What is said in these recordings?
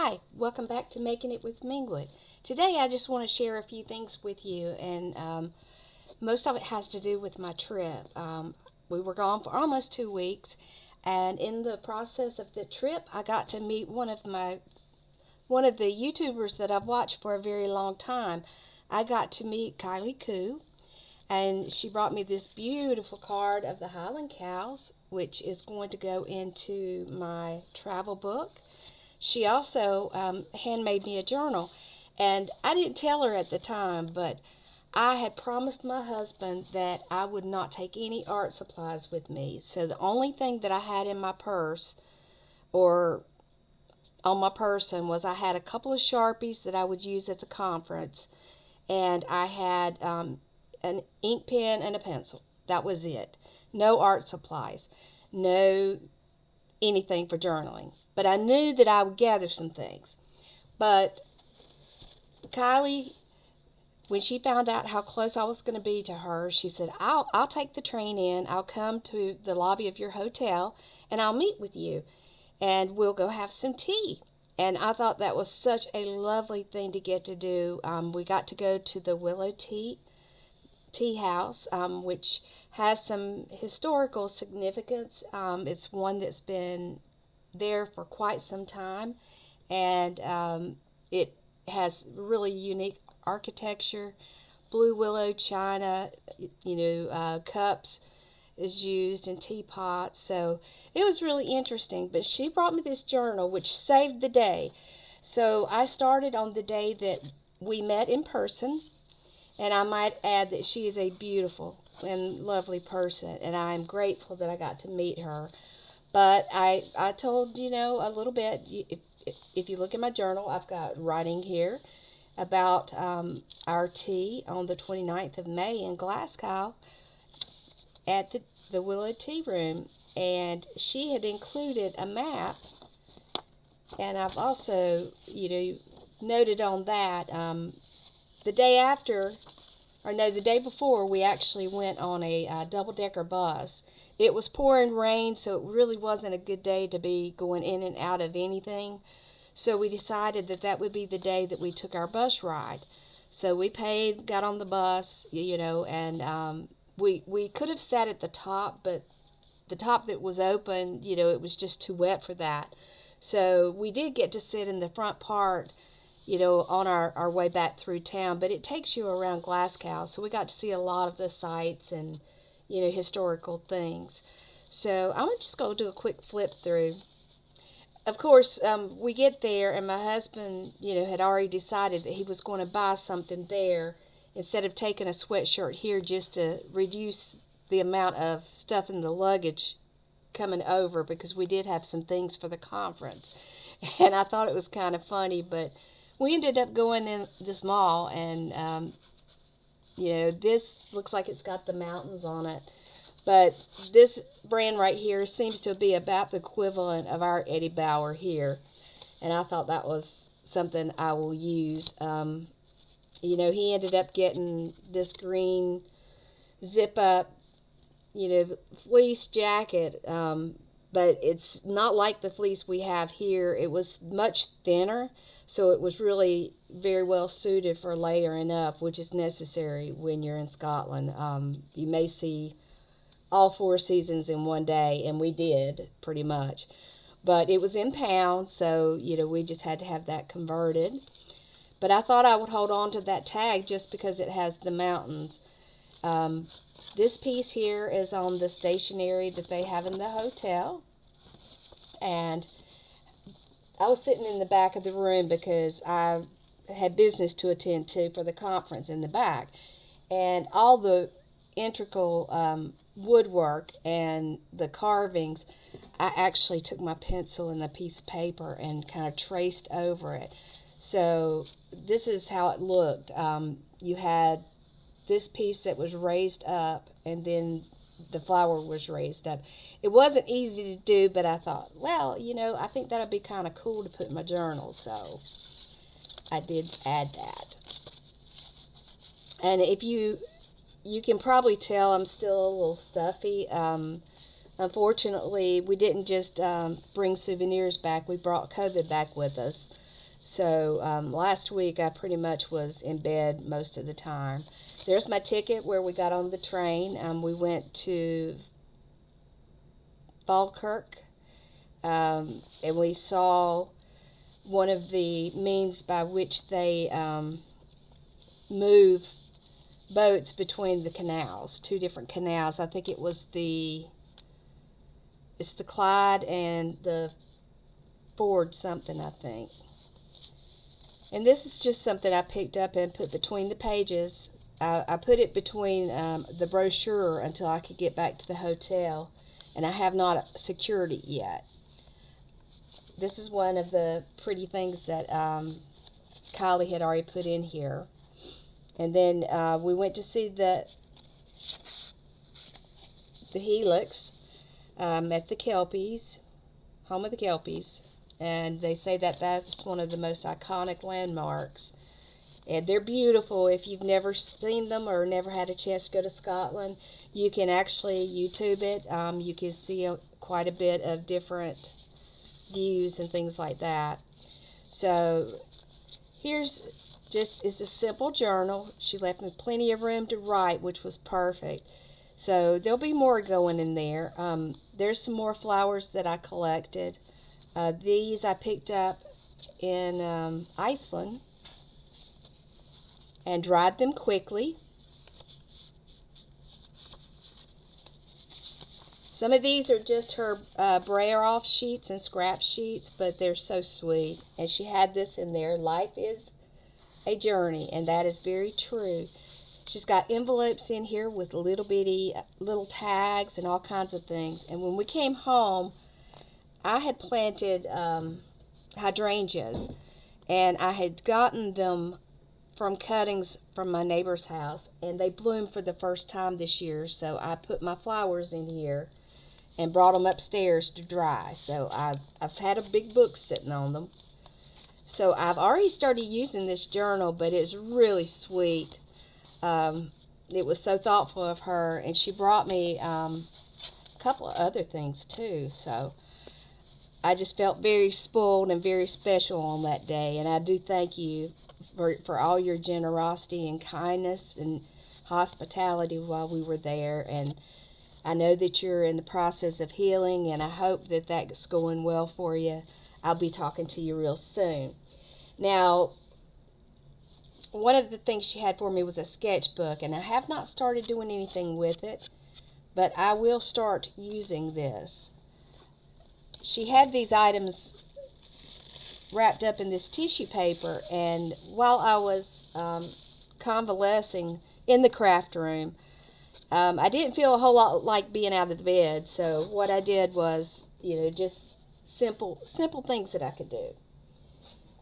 Hi, welcome back to Making It with Minglet. Today I just want to share a few things with you, and most of it has to do with my trip. We were gone for almost 2 weeks, and in the process of the trip, I got to meet one of the YouTubers that I've watched for a very long time. I got to meet Kylie Koo, and she brought me this beautiful card of the Highland Cows, which is going to go into my travel book. She also handmade me a journal, and I didn't tell her at the time, but I had promised my husband that I would not take any art supplies with me. So the only thing that I had in my purse or on my person was I had a couple of Sharpies that I would use at the conference, and I had an ink pen and a pencil. That was it. No art supplies. No anything for journaling. But I knew that I would gather some things. But Kylie, when she found out how close I was going to be to her, she said, I'll take the train in. I'll come to the lobby of your hotel and I'll meet with you and we'll go have some tea. And I thought that was such a lovely thing to get to do. We got to go to the Willow Tea House, which has some historical significance. It's one that's been there for quite some time, and it has really unique architecture. Blue willow china, cups is used in teapots. So it was really interesting. But she brought me this journal, which saved the day. So I started on the day that we met in person, and I might add that she is a beautiful and lovely person, and I am grateful that I got to meet her. But I told, a little bit. If you look at my journal, I've got writing here about our tea on the 29th of May in Glasgow at the Willow Tea Room. And she had included a map, and I've also, noted on that the day after, or no, the day before, we actually went on a double-decker bus. It was pouring rain, so it really wasn't a good day to be going in and out of anything. So we decided that that would be the day that we took our bus ride. So we paid, got on the bus, and we could have sat at the top, but the top that was open, it was just too wet for that. So we did get to sit in the front part, on our way back through town, but it takes you around Glasgow, so we got to see a lot of the sights and, historical things. So I'm just going to do a quick flip through. Of course, we get there, and my husband, had already decided that he was going to buy something there instead of taking a sweatshirt here just to reduce the amount of stuff in the luggage coming over, because we did have some things for the conference. And I thought it was kind of funny, but we ended up going in this mall, and this looks like it's got the mountains on it. But this brand right here seems to be about the equivalent of our Eddie Bauer here. And I thought that was something I will use. He ended up getting this green zip up, fleece jacket. But it's not like the fleece we have here. It was much thinner, so it was really very well suited for layering up, which is necessary when you're in Scotland. You may see all four seasons in one day, and we did pretty much. But it was in pounds, so we just had to have that converted. But I thought I would hold on to that tag just because it has the mountains. This piece here is on the stationery that they have in the hotel, and I was sitting in the back of the room because I had business to attend to for the conference in the back, and all the integral woodwork and the carvings, I actually took my pencil and a piece of paper and kind of traced over it. So this is how it looked. You had this piece that was raised up, and then the flower was raised up. It wasn't easy to do, but I thought, well, I think that'd be kind of cool to put in my journal, so I did add that. And if you can probably tell I'm still a little stuffy. Unfortunately, we didn't just bring souvenirs back. We brought COVID back with us. So last week I pretty much was in bed most of the time. There's my ticket where we got on the train. We went to Falkirk, and we saw one of the means by which they move boats between the canals, two different canals. I think it's the Clyde and the Ford something, I think. And this is just something I picked up and put between the pages. I put it between the brochure until I could get back to the hotel, and I have not secured it yet. This is one of the pretty things that Kylie had already put in here. And then we went to see the Helix at the Kelpies, home of the Kelpies. And they say that that's one of the most iconic landmarks. And they're beautiful. If you've never seen them or never had a chance to go to Scotland, you can actually YouTube it. You can see quite a bit of different views and things like that. So here's it's a simple journal. She left me plenty of room to write, which was perfect. So there'll be more going in there. There's some more flowers that I collected. These I picked up in Iceland and dried them quickly. Some of these are just her brayer off sheets and scrap sheets, but they're so sweet. And she had this in there. Life is a journey, and that is very true. She's got envelopes in here with little bitty little tags and all kinds of things. And when we came home, I had planted hydrangeas, and I had gotten them from cuttings from my neighbor's house, and they bloomed for the first time this year. So I put my flowers in here and brought them upstairs to dry. So I've had a big book sitting on them. So I've already started using this journal, but it's really sweet. It was so thoughtful of her, and she brought me a couple of other things too. So I just felt very spoiled and very special on that day, and I do thank you for all your generosity and kindness and hospitality while we were there. And I know that you're in the process of healing, and I hope that that's going well for you. I'll be talking to you real soon. Now, one of the things she had for me was a sketchbook, and I have not started doing anything with it, but I will start using this. She had these items wrapped up in this tissue paper, and while I was convalescing in the craft room, I didn't feel a whole lot like being out of the bed. So what I did was, just simple things that I could do.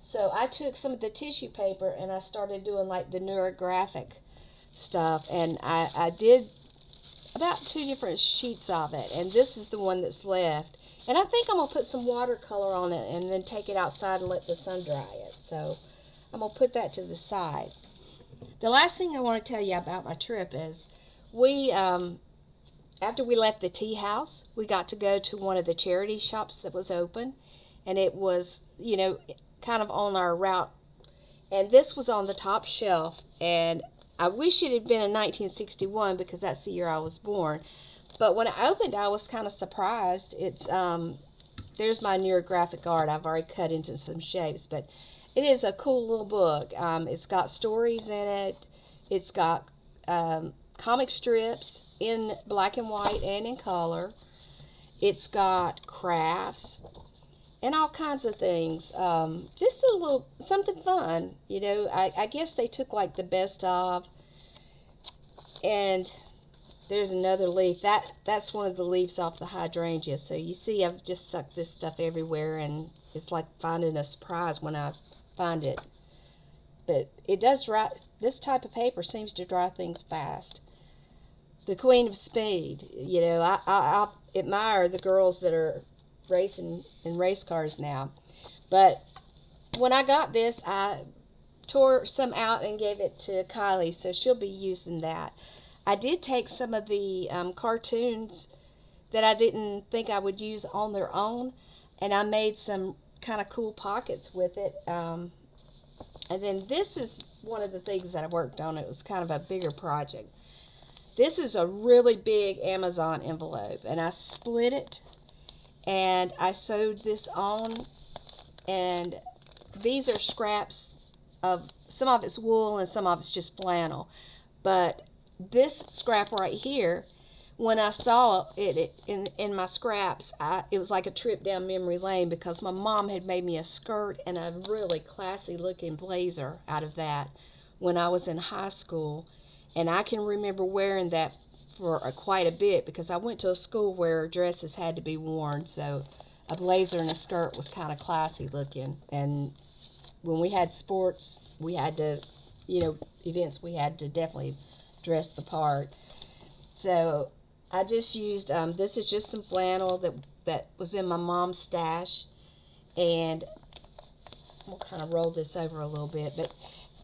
So I took some of the tissue paper and I started doing like the neurographic stuff, and I did about 2 different sheets of it, and this is the one that's left. And I think I'm going to put some watercolor on it and then take it outside and let the sun dry it. So I'm going to put that to the side. The last thing I want to tell you about my trip is we, after we left the tea house, we got to go to one of the charity shops that was open. And it was, kind of on our route. And this was on the top shelf. And I wish it had been in 1961 because that's the year I was born. But when I opened, I was kind of surprised. It's there's my neurographic art. I've already cut into some shapes, but it is a cool little book. It's got stories in it. It's got comic strips in black and white and in color. It's got crafts and all kinds of things. Just a little something fun. I guess they took like the best of. And there's another leaf. That's one of the leaves off the hydrangea. So you see I've just stuck this stuff everywhere, and it's like finding a surprise when I find it. But it does dry. This type of paper seems to dry things fast. The Queen of Speed. I admire the girls that are racing in race cars now. But when I got this, I tore some out and gave it to Kylie, so she'll be using that. I did take some of the cartoons that I didn't think I would use on their own, and I made some kind of cool pockets with it. And then this is one of the things that I worked on. It was kind of a bigger project. This is a really big Amazon envelope, and I split it and I sewed this on, and these are scraps of, some of it's wool and some of it's just flannel, but this scrap right here, when I saw it in my scraps, it was like a trip down memory lane, because my mom had made me a skirt and a really classy looking blazer out of that when I was in high school, and I can remember wearing that for quite a bit, because I went to a school where dresses had to be worn, so a blazer and a skirt was kind of classy looking. And when we had sports, we had to, events, we had to definitely dress the part. So I just used, this is just some flannel that was in my mom's stash, and we'll kind of roll this over a little bit, but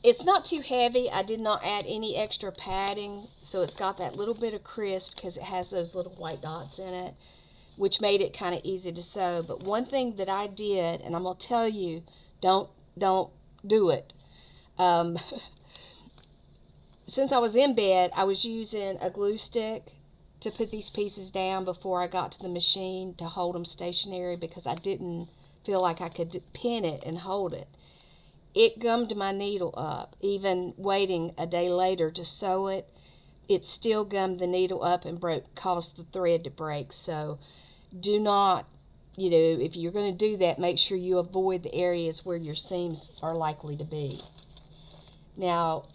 it's not too heavy. I did not add any extra padding, so it's got that little bit of crisp because it has those little white dots in it, which made it kind of easy to sew. But one thing that I did, and I'm going to tell you, don't do it. Since I was in bed, I was using a glue stick to put these pieces down before I got to the machine to hold them stationary, because I didn't feel like I could pin it and hold it. It gummed my needle up. Even waiting a day later to sew it, it still gummed the needle up and caused the thread to break. So do not, if you're going to do that, make sure you avoid the areas where your seams are likely to be. Now,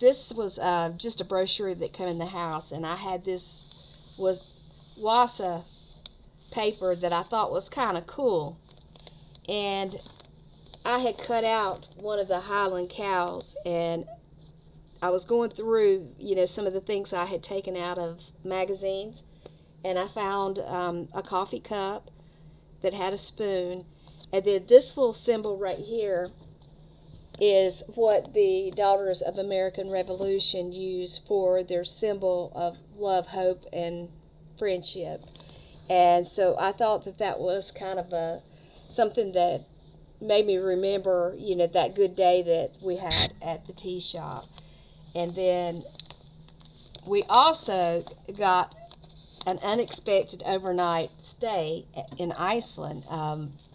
this was just a brochure that came in the house, and I had this was wassa paper that I thought was kind of cool, and I had cut out one of the Highland cows, and I was going through, some of the things I had taken out of magazines, and I found a coffee cup that had a spoon, and then this little symbol right here is what the Daughters of American Revolution use for their symbol of love, hope, and friendship. And so I thought that was kind of something that made me remember, that good day that we had at the tea shop. And then we also got an unexpected overnight stay in Iceland.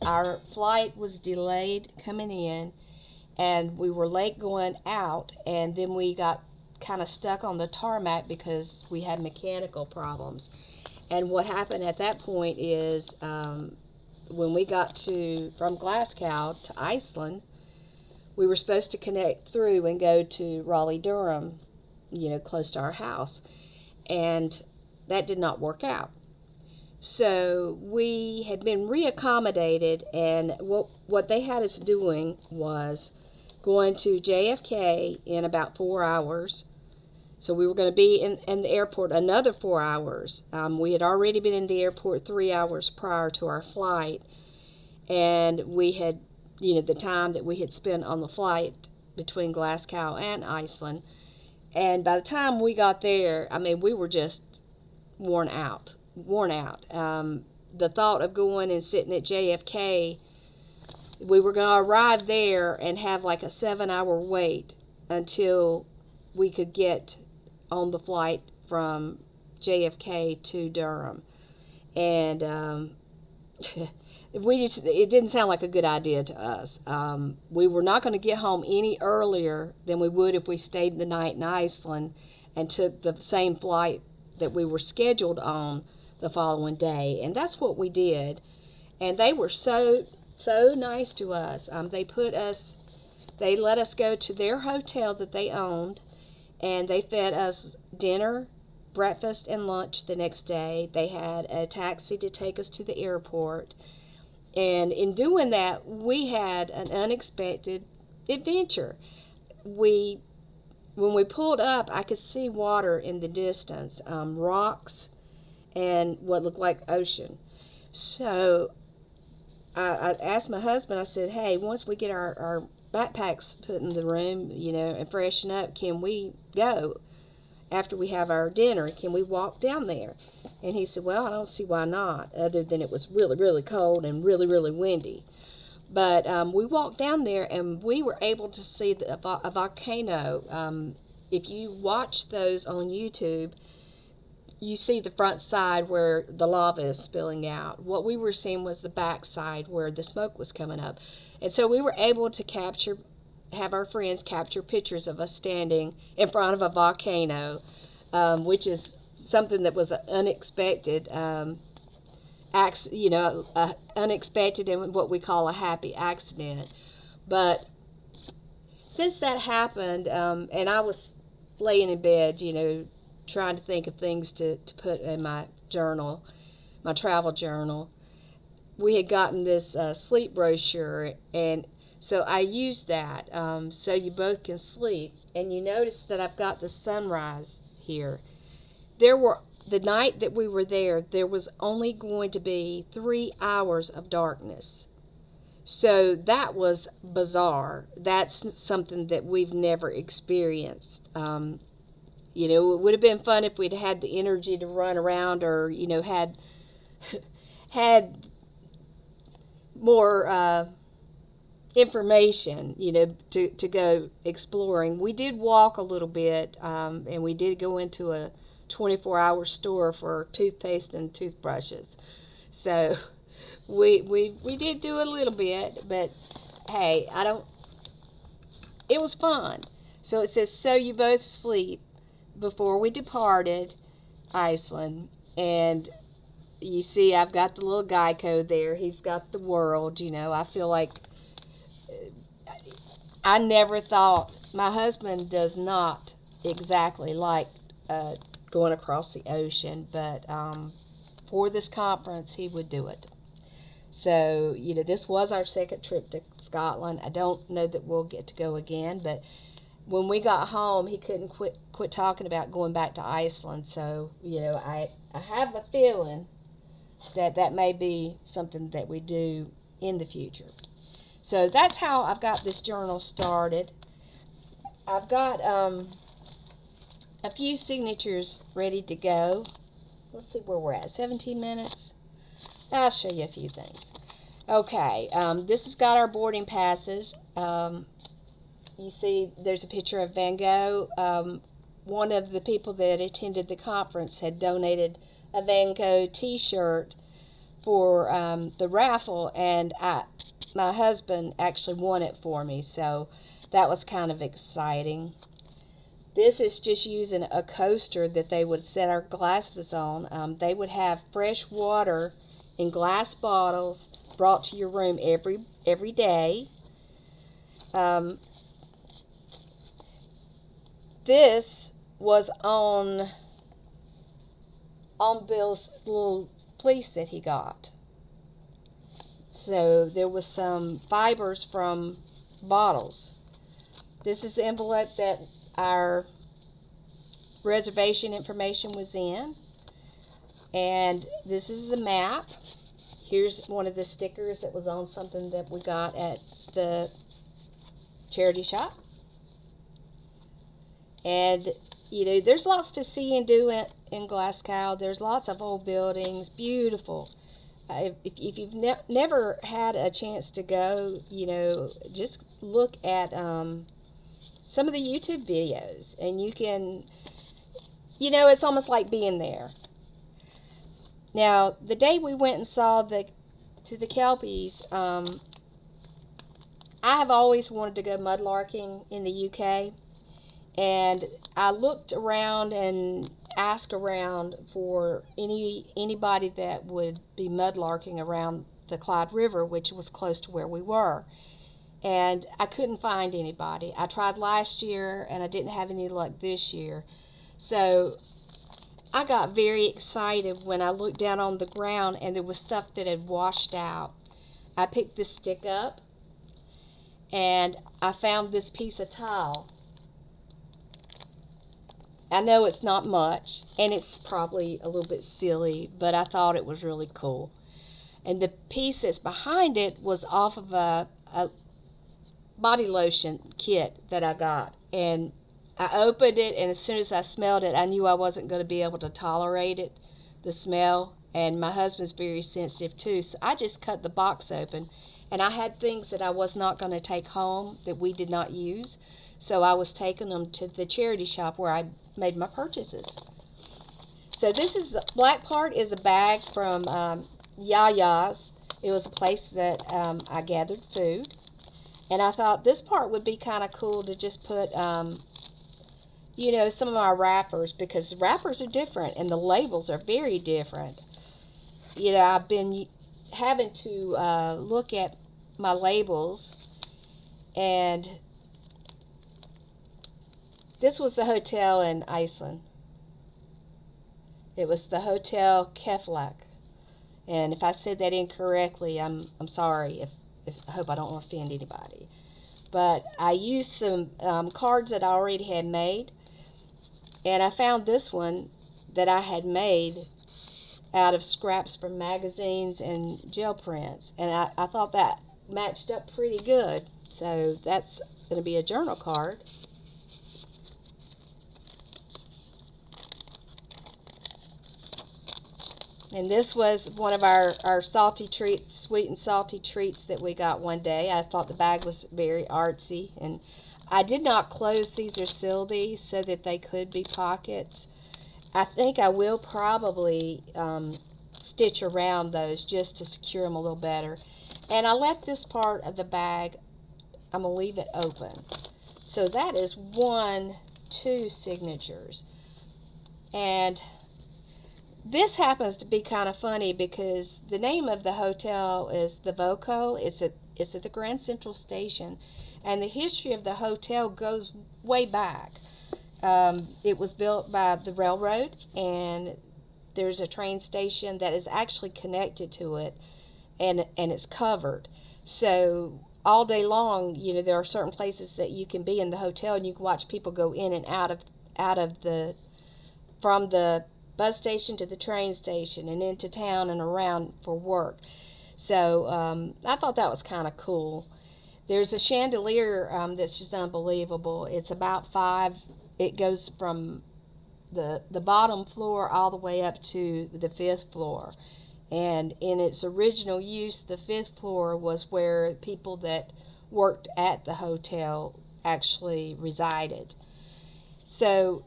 Our flight was delayed coming in, and we were late going out, and then we got kind of stuck on the tarmac because we had mechanical problems. And what happened at that point is, when we got from Glasgow to Iceland, we were supposed to connect through and go to Raleigh-Durham, close to our house, and that did not work out. So we had been reaccommodated, and what they had us doing was going to JFK in about 4 hours. So we were going to be in the airport another 4 hours. We had already been in the airport 3 hours prior to our flight, and we had, the time that we had spent on the flight between Glasgow and Iceland. And by the time we got there, we were just worn out. The thought of going and sitting at JFK, we were going to arrive there and have like a 7-hour wait until we could get on the flight from JFK to Durham. And it didn't sound like a good idea to us. We were not going to get home any earlier than we would if we stayed the night in Iceland and took the same flight that we were scheduled on the following day. And that's what we did. And they were so nice to us. They let us go to their hotel that they owned, and they fed us dinner, breakfast, and lunch the next day. They had a taxi to take us to the airport. And in doing that, we had an unexpected adventure. When we pulled up, I could see water in the distance, rocks, and what looked like ocean. So I asked my husband, I said, hey, once we get our backpacks put in the room, and freshen up, can we go after we have our dinner? Can we walk down there? And he said, well, I don't see why not, other than it was really, really cold and really, really windy. But we walked down there and we were able to see a volcano. If you watch those on YouTube, you see the front side where the lava is spilling out. What we were seeing was the back side where the smoke was coming up. And so we were able to have our friends capture pictures of us standing in front of a volcano, which is something that was unexpected, unexpected and what we call a happy accident. But since that happened, and I was laying in bed, trying to think of things to put in my journal, my travel journal, we had gotten this sleep brochure, and so I used that so you both can sleep. And you notice that I've got the sunrise here. The night that we were there was only going to be 3 hours of darkness. So that was bizarre. That's something that we've never experienced. It would have been fun if we'd had the energy to run around, or had more information, to go exploring. We did walk a little bit, and we did go into a 24-hour store for toothpaste and toothbrushes. So we did do a little bit, but hey, it was fun. So it says, so you both sleep. Before we departed Iceland, and you see I've got the little Geico there. He's got the world. I feel like I never thought, my husband does not exactly like going across the ocean, but for this conference he would do it. So this was our second trip to Scotland. I don't know that we'll get to go again, but when we got home, he couldn't quit talking about going back to Iceland. So I have a feeling that may be something that we do in the future. So that's how I've got this journal started. I've got a few signatures ready to go. Let's see where we're at. 17 minutes. I'll show you a few things. Okay, this has got our boarding passes. You see there's a picture of Van Gogh. One of the people that attended the conference had donated a Van Gogh t-shirt for the raffle, and my husband actually won it for me, so that was kind of exciting. This is just using a coaster that they would set our glasses on. They would have fresh water in glass bottles brought to your room every day. This was on Bill's little fleece that he got. So there was some fibers from bottles. This is the envelope that our reservation information was in. And this is the map. Here's one of the stickers that was on something that we got at the charity shop. And there's lots to see and do in Glasgow. There's lots of old buildings, beautiful. If you've never had a chance to go, just look at some of the YouTube videos, and you can, it's almost like being there. Now, the day we went and saw the Kelpies, I have always wanted to go mudlarking in the UK. And I looked around and asked around for anybody that would be mudlarking around the Clyde River, which was close to where we were. And I couldn't find anybody. I tried last year, and I didn't have any luck this year. So I got very excited when I looked down on the ground and there was stuff that had washed out. I picked this stick up, and I found this piece of tile. I know it's not much, and it's probably a little bit silly, but I thought it was really cool. And the piece that's behind it was off of a body lotion kit that I got. And I opened it, and as soon as I smelled it, I knew I wasn't going to be able to tolerate it, the smell. And my husband's very sensitive too, so I just cut the box open And I had things that I was not going to take home that we did not use. So I was taking them to the charity shop where I made my purchases. So this is the black part is a bag from Yaya's. It was a place that I gathered food. And I thought this part would be kind of cool to just put, some of our wrappers, because the wrappers are different and the labels are very different. I've been having to look at my labels, and this was a hotel in Iceland. It was the Hotel Keflavik. And if I said that incorrectly, I'm sorry. If I hope I don't offend anybody. But I used some cards that I already had made, and I found this one that I had made out of scraps from magazines and gel prints, and I thought that matched up pretty good. So that's going to be a journal card. And this was one of our salty treats, sweet and salty treats that we got one day. I thought the bag was very artsy. And I did not close these or seal these so that they could be pockets. I think I will probably stitch around those just to secure them a little better. And I left this part of the bag, I'm going to leave it open. So that is 2 signatures. And this happens to be kind of funny because the name of the hotel is the Voco. It's at the Grand Central Station, and the history of the hotel goes way back. It was built by the railroad, and there's a train station that is actually connected to it, and it's covered. So all day long, there are certain places that you can be in the hotel, and you can watch people go in and out of the from the bus station to the train station and into town and around for work. So I thought that was kind of cool. There's a chandelier that's just unbelievable. It's about 5. It goes from the bottom floor all the way up to the 5th floor. And in its original use, the 5th floor was where people that worked at the hotel actually resided. So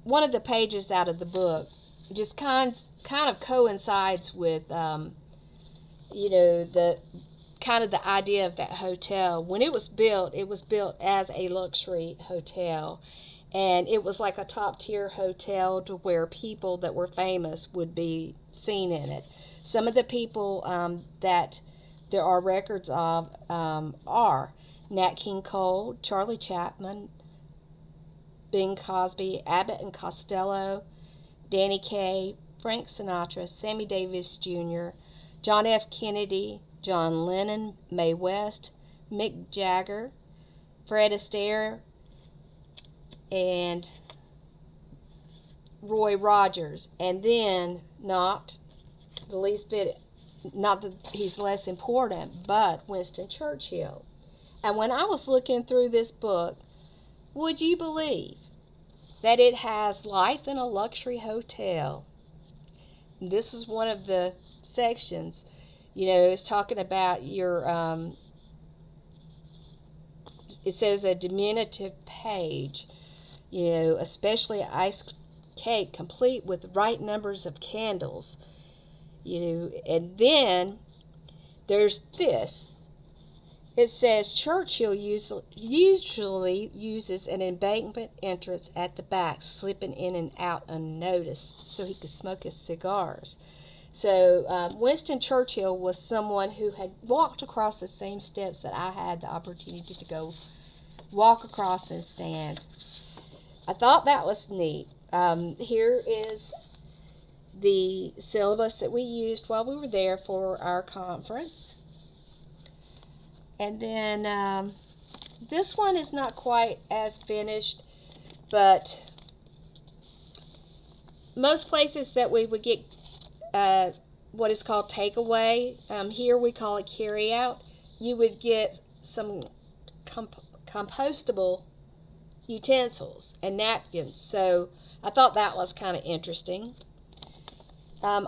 one of the pages out of the book just kind of coincides with the kind of the idea of that hotel. When it was built as a luxury hotel, and it was like a top tier hotel to where people that were famous would be seen in it. Some of the people that there are records of are Nat King Cole, Charlie Chaplin, Bing Crosby, Abbott and Costello, Danny Kaye, Frank Sinatra, Sammy Davis Jr., John F. Kennedy, John Lennon, Mae West, Mick Jagger, Fred Astaire, and Roy Rogers. And then, not the least bit, not that he's less important, but Winston Churchill. And when I was looking through this book, would you believe that it has life in a luxury hotel? This is one of the sections. It's talking about your, it says a diminutive page, especially iced cake, complete with right numbers of candles, and then there's this. It says Churchill usually uses an embankment entrance at the back, slipping in and out unnoticed so he could smoke his cigars. So Winston Churchill was someone who had walked across the same steps that I had the opportunity to go walk across and stand. I thought that was neat. Here is the syllabus that we used while we were there for our conference. And then this one is not quite as finished, but most places that we would get what is called takeaway, here we call it carry out, you would get some compostable utensils and napkins. So I thought that was kind of interesting. On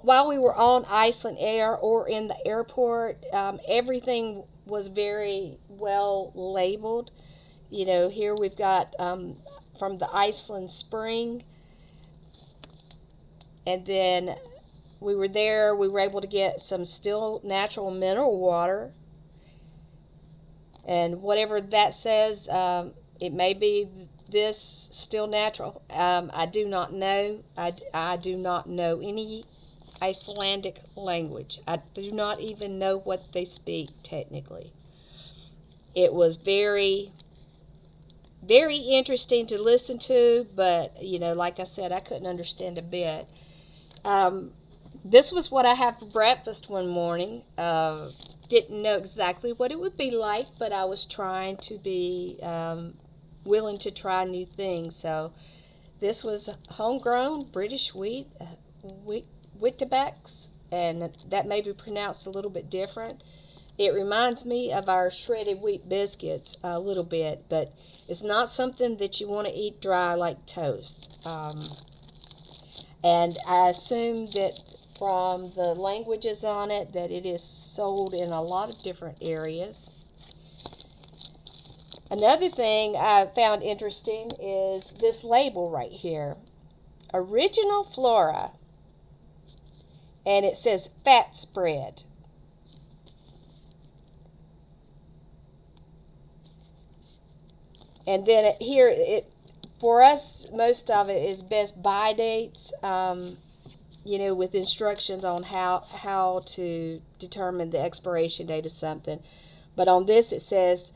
while we were on Iceland Air or in the airport, everything was very well labeled. You know, here we've got from the Iceland Spring, and then we were there. We were able to get some still natural mineral water, and whatever that says, it may be this still natural. I do not know. I do not know any Icelandic language. I do not even know what they speak technically. It was very, very interesting to listen to, but you know, like I said, I couldn't understand a bit. Um, this was what I had for breakfast one morning. Didn't know exactly what it would be like, but I was trying to be willing to try new things. So this was homegrown British wheat Weetabix, and that may be pronounced a little bit different. It reminds me of our shredded wheat biscuits a little bit, but it's not something that you want to eat dry like toast. And I assume that from the languages on it that it is sold in a lot of different areas. Another thing I found interesting is this label right here, Original Flora, and it says fat spread. And then here, for us, most of it is best buy dates, you know, with instructions on how to determine the expiration date of something. But on this, it says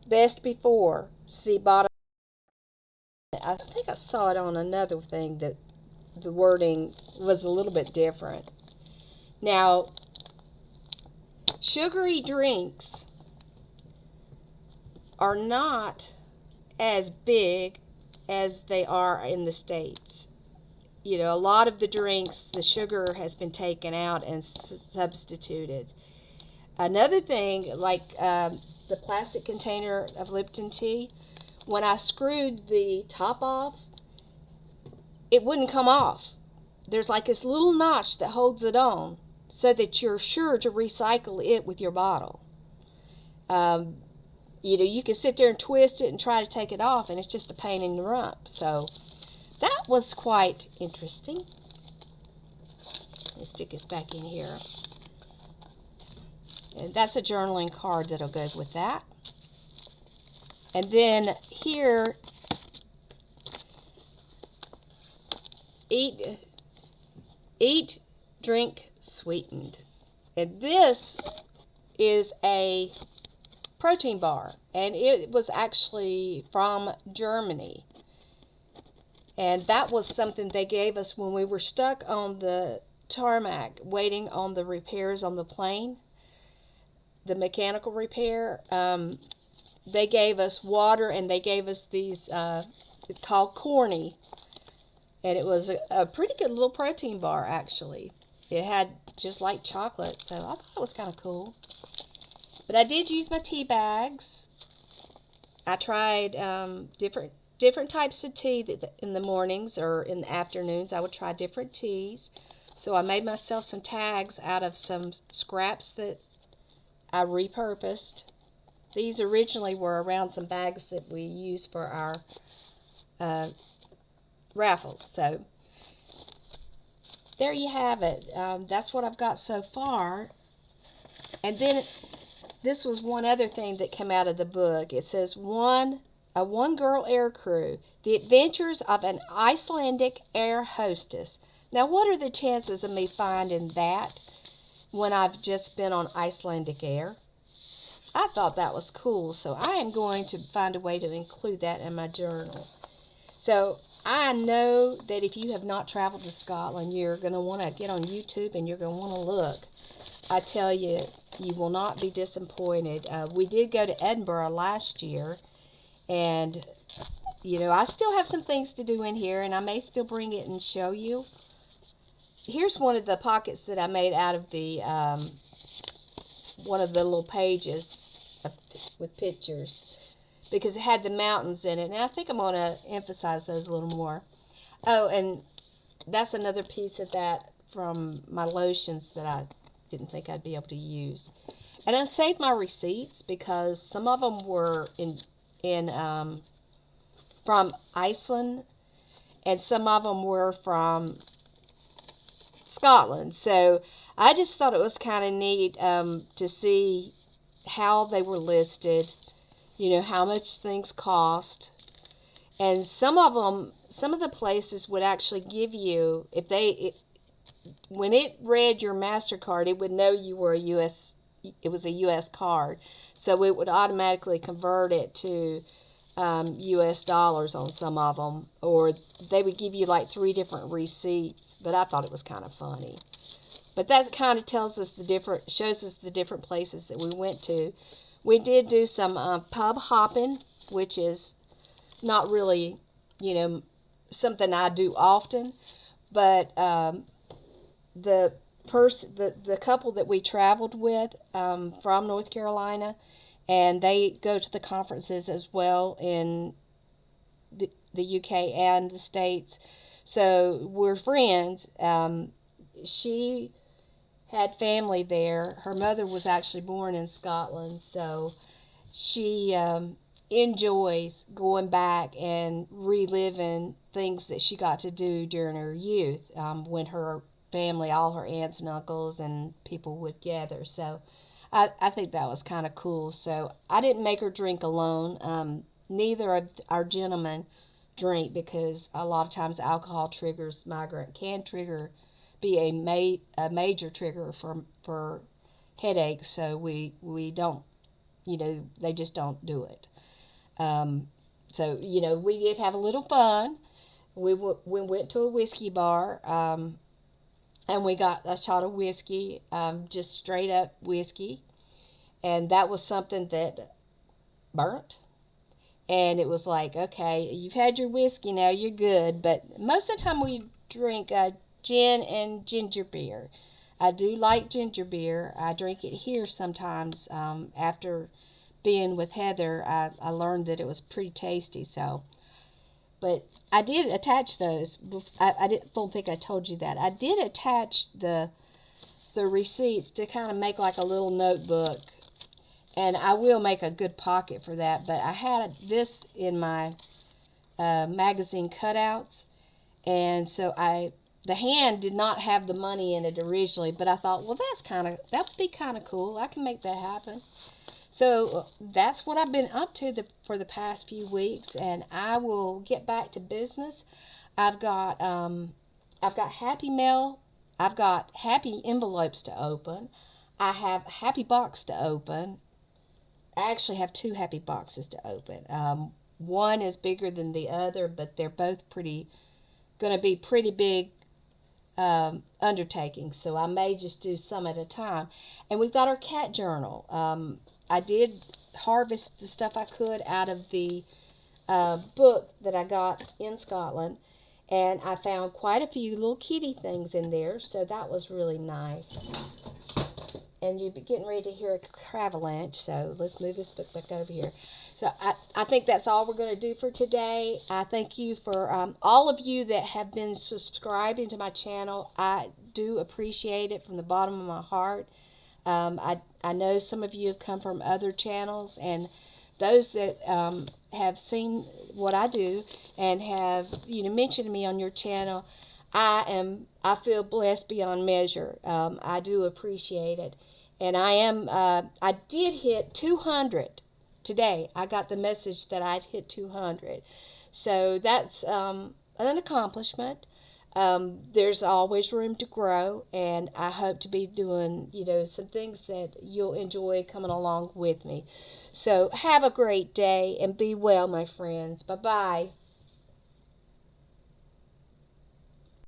best before. See bottom. I think I saw it on another thing that the wording was a little bit different. Now, sugary drinks are not as big as they are in the States. You know, a lot of the drinks, the sugar has been taken out and substituted. Another thing, like the plastic container of Lipton tea, when I screwed the top off, it wouldn't come off. There's like this little notch that holds it on so that you're sure to recycle it with your bottle. Um, you know, you can sit there and twist it and try to take it off, and it's just a pain in the rump. So that was quite interesting. Let's stick this back in here. And that's a journaling card that'll go with that. And then here, eat, drink, sweetened. And this is a protein bar, and it was actually from Germany. And that was something they gave us when we were stuck on the tarmac waiting on the repairs on the plane, the mechanical repair. They gave us water, and they gave us these called corny, and it was a pretty good little protein bar actually. It had just like chocolate, so I thought it was kind of cool. But I did use my tea bags. I tried different types of tea in the mornings or in the afternoons. I would try different teas. So I made myself some tags out of some scraps that I repurposed. These originally were around some bags that we use for our raffles. So there you have it. That's what I've got so far. And then this was one other thing that came out of the book. It says a one-girl air crew, the adventures of an Icelandic air hostess. Now, what are the chances of me finding that when I've just been on Icelandic air? I thought that was cool, so I am going to find a way to include that in my journal. So I know that if you have not traveled to Scotland, you're going to want to get on YouTube and you're going to want to look. I tell you, you will not be disappointed. We did go to Edinburgh last year, and you know, I still have some things to do in here, and I may still bring it and show you. Here's one of the pockets that I made out of the one of the little pages with pictures, because it had the mountains in it, and I think I'm going to emphasize those a little more. Oh, and that's another piece of that from my lotions that I didn't think I'd be able to use. And I saved my receipts because some of them were in from Iceland, and some of them were from Scotland. So I just thought it was kind of neat to see how they were listed, how much things cost. And some of the places would actually give you, when it read your MasterCard, it would know you were it was a US card. So it would automatically convert it to US dollars on some of them, or they would give you like three different receipts. But I thought it was kind of funny. But that kind of shows us the different places that we went to. We did do some pub hopping, which is not really, you know, something I do often. But the couple that we traveled with from North Carolina, and they go to the conferences as well in the UK and the States. So we're friends. She had family there. Her mother was actually born in Scotland, so she enjoys going back and reliving things that she got to do during her youth when her family, all her aunts and uncles and people would gather. So I think that was kind of cool. So I didn't make her drink alone. Neither of our gentlemen drink because a lot of times alcohol triggers migraine, can trigger, be a major trigger for headaches. So we don't, they just don't do it. Um, so we did have a little fun. We went to a whiskey bar. And we got a shot of whiskey, just straight up whiskey, and that was something that burnt. And it was like, okay, you've had your whiskey, now you're good. But most of the time we drink gin and ginger beer. I do like ginger beer. I drink it here sometimes. After being with Heather, I learned that it was pretty tasty. So, but I did attach those. Don't think I told you that. I did attach the receipts to kind of make like a little notebook, and I will make a good pocket for that. But I had this in my magazine cutouts, and so the hand did not have the money in it originally, but I thought, well, that would be kind of cool. I can make that happen. So that's what I've been up to for the past few weeks, and I will get back to business. I've got I've got happy mail. I've got happy envelopes to open. I have happy box to open. I actually have two happy boxes to open. One is bigger than the other, but they're both going to be pretty big undertakings. So I may just do some at a time. And we've got our cat journal. I did harvest the stuff I could out of the book that I got in Scotland, and I found quite a few little kitty things in there, so that was really nice. And you're getting ready to hear a cravalanche, so let's move this book back over here. So I think that's all we're going to do for today. I thank you for all of you that have been subscribing to my channel. I do appreciate it from the bottom of my heart. I know some of you have come from other channels, and those that have seen what I do and have mentioned me on your channel, I feel blessed beyond measure. I do appreciate it, and I did hit 200 today. I got the message that I'd hit 200, so that's an accomplishment. There's always room to grow, and I hope to be doing, some things that you'll enjoy coming along with me. So have a great day and be well, my friends. Bye-bye.